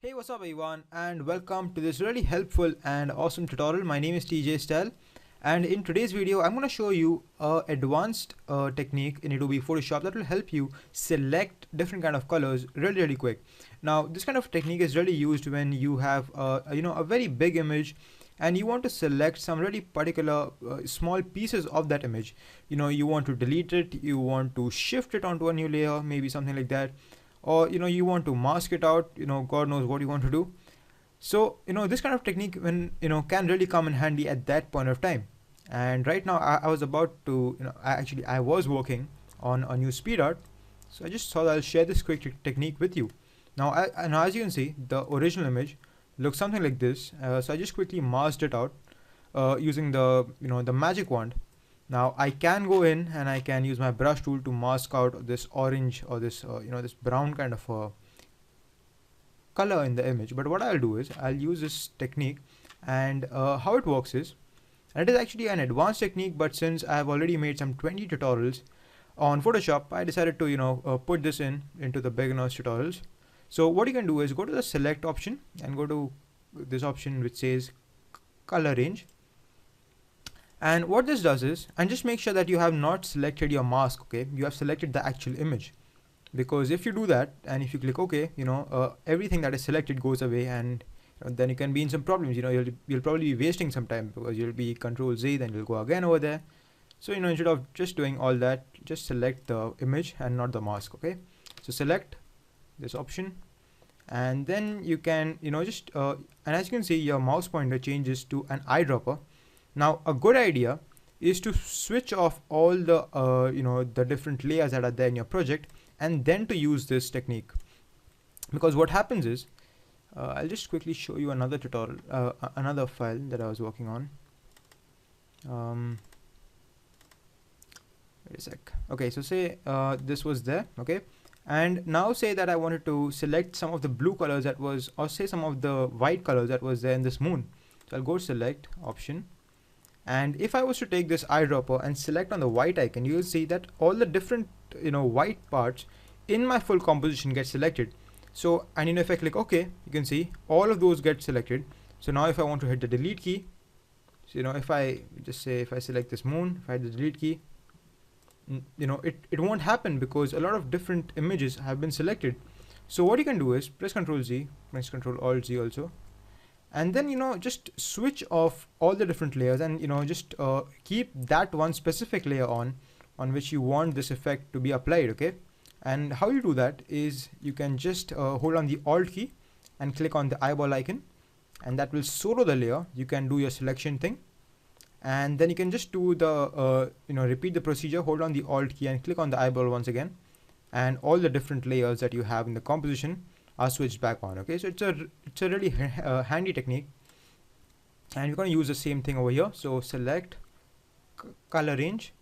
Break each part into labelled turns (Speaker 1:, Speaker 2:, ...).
Speaker 1: Hey, what's up everyone, and welcome to this really helpful and awesome tutorial. My name is TJ Style, and in today's video I'm going to show you a advanced technique in Adobe Photoshop that will help you select different kind of colors really quick. Now this kind of technique is really used when you have a very big image and you want to select some really particular small pieces of that image. You want to delete it, you want to shift it onto a new layer, maybe something like that, or you want to mask it out, god knows what you want to do. So this kind of technique when can really come in handy at that point of time. And right now I was about to I was working on a new speed art, so I just thought I'll share this quick technique with you. Now as you can see, the original image looks something like this. So I just quickly masked it out using the magic wand. Now I can go in and I can use my brush tool to mask out this orange or this this brown kind of color in the image. But what I'll do is I'll use this technique, and how it works is, and it is actually an advanced technique, but since I have already made some 20 tutorials on Photoshop, I decided to put this into the beginners tutorials. So what you can do is go to the select option and go to this option which says color range. And what this does is, and just make sure that you have not selected your mask, okay? You have selected the actual image, because if you do that and if you click OK, everything that is selected goes away, and then you can be in some problems. You'll probably be wasting some time because you'll be Control Z, then you'll go again over there. So instead of just doing all that, just select the image and not the mask, okay? So select this option, and then you can and as you can see, your mouse pointer changes to an eyedropper. Now a good idea is to switch off all the the different layers that are there in your project, and then to use this technique. Because what happens is, I'll just quickly show you another tutorial, another file that I was working on. Wait a sec. Okay, so say this was there, okay, and now say that I wanted to select some of the blue colors that was, or say some of the white colors that was there in this moon. So I'll go select option, and if I was to take this eyedropper and select on the white icon, you will see that all the different white parts in my full composition get selected. So, and if I click OK, you can see all of those get selected. So now if I want to hit the delete key, so if I just say, if I select this moon, if I hit the delete key, it won't happen because a lot of different images have been selected. So what you can do is press Ctrl Z, press Ctrl Alt Z also, and then just switch off all the different layers, and just keep that one specific layer on which you want this effect to be applied, okay? And how you do that is, you can just hold on the Alt key and click on the eyeball icon, and that will solo the layer. You can do your selection thing, and then you can just do the repeat the procedure, hold on the Alt key and click on the eyeball once again, and all the different layers that you have in the composition are switched back on, okay? So it's a really handy technique, and we're going to use the same thing over here. So select color range,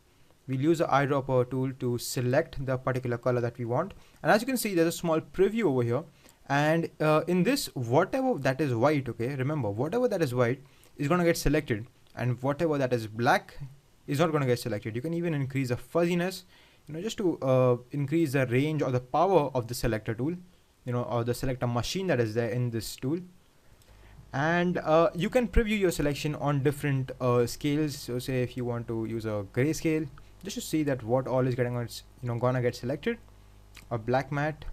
Speaker 1: we'll use the eyedropper tool to select the particular color that we want, and as you can see, there's a small preview over here, and in this, whatever that is white, okay, remember, whatever that is white is going to get selected, and whatever that is black is not going to get selected. You can even increase the fuzziness, just to increase the range or the power of the selector tool, or the selector machine that is there in this tool. And you can preview your selection on different scales. So say if you want to use a gray scale, just to see that what all is getting gonna get selected, or black matte,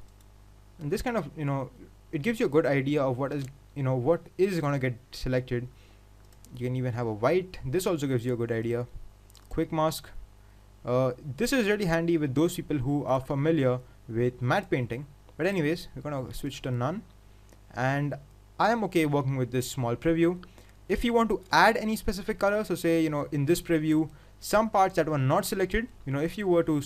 Speaker 1: and this kind of it gives you a good idea of what is gonna get selected. You can even have a white. This also gives you a good idea. Quick mask. This is really handy with those people who are familiar with matte painting. But anyways, we're gonna switch to none, and I am okay working with this small preview. If you want to add any specific color, so say in this preview, some parts that were not selected, if you were to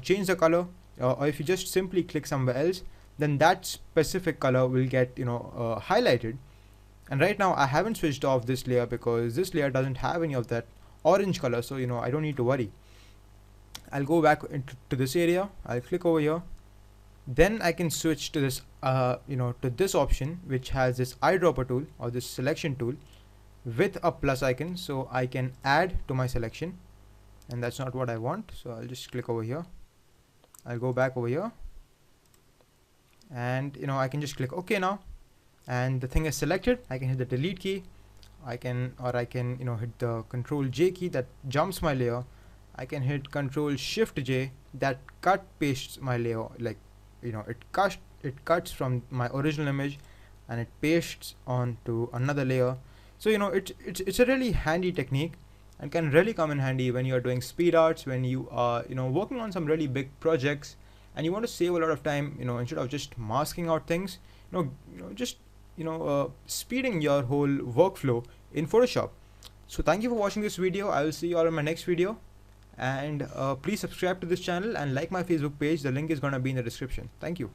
Speaker 1: change the color, or if you just simply click somewhere else, then that specific color will get highlighted. And right now I haven't switched off this layer because this layer doesn't have any of that orange color, so I don't need to worry. I'll go back into this area, I'll click over here, then I can switch to this to this option which has this eyedropper tool or this selection tool with a plus icon, so I can add to my selection, and that's not what I want. So I'll just click over here, I'll go back over here, and I can just click OK now, and the thing is selected, I can hit the delete key. I can hit the Control J key, that jumps my layer. I can hit Control Shift J, that cut pastes my layer, like it cuts from my original image and it pastes onto another layer. So it's a really handy technique and can really come in handy when you are doing speed arts, when you are working on some really big projects and you want to save a lot of time, instead of just masking out things, just speeding your whole workflow in Photoshop. So thank you for watching this video. I will see you all in my next video, and please subscribe to this channel and like my Facebook page. The link is going to be in the description. Thank you.